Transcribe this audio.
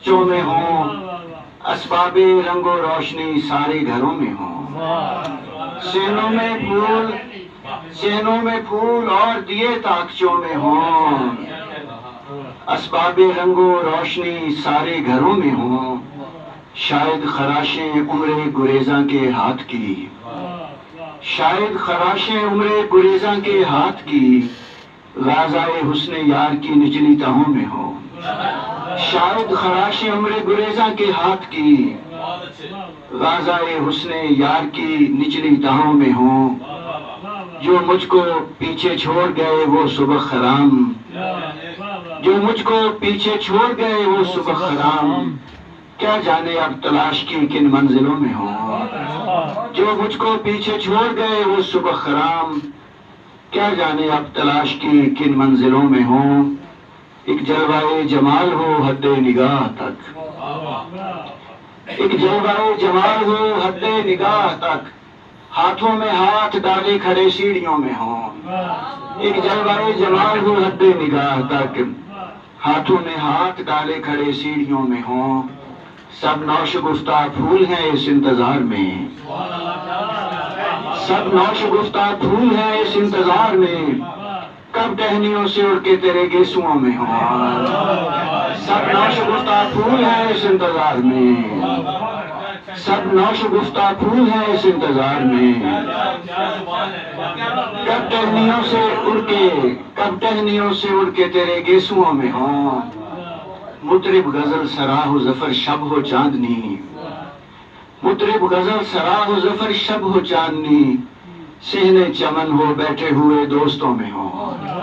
چوں میں ہوں، اسباب رنگ و روشنی سارے گھروں میں ہوں، سینوں میں پھول اور دیے تاکچوں میں ہوں، اسباب رنگ و روشنی سارے گھروں میں ہوں، شاید خراشیں عمر گریزاں کے ہاتھ کی، شاید خراشیں عمر گریزاں کے ہاتھ کی، غازائے حسن یار کی نچلی تہوں میں ہوں، شاید خراشیں عمر گریزاں کے ہاتھ کی، غازائے حسن یار کی نچلی تہوں میں ہوں، جو مجھ کو پیچھے چھوڑ گئے وہ صبح خرام، جو مجھ کو پیچھے چھوڑ گئے وہ صبح خرام، کیا جانے اب تلاش کی کن منزلوں میں ہوں، جو مجھ کو پیچھے چھوڑ گئے وہ صبح خرام، کیا جانے اب تلاش کی کن منزلوں میں ہوں، ایک جلوہ جمال ہو حد نگاہ تک، ایک جلوہ جمال ہو حد نگاہ تک، ہاتھوں میں ہاتھ ڈالے کھڑے سیڑھیوں میں ہوں، ایک جلوہ جمال ہو حد نگاہ تک، ہاتھوں میں ہاتھ ڈالے کھڑے سیڑھیوں میں ہوں، سب نوشگفتہ پھول ہیں اس انتظار میں، سب نوشگفتہ پھول ہیں اس انتظار میں، کب ٹہنیوں سے اڑ کے تیرے گیسوؤں میں ہوں، سب نوشگفتہ پھول ہیں اس انتظار میں، سب نوشگفتہ پھول ہیں اس انتظار میں، کب ٹہنیوں سے اڑ کے تیرے گیسوؤں میں ہوں، مطرب غزل سرا ہو ظفر شب ہو چاندنی، مطرب غزل سرا ہو ظفر شب ہو چاندنی، صحن چمن ہو بیٹھے ہوئے دوستوں میں ہوں،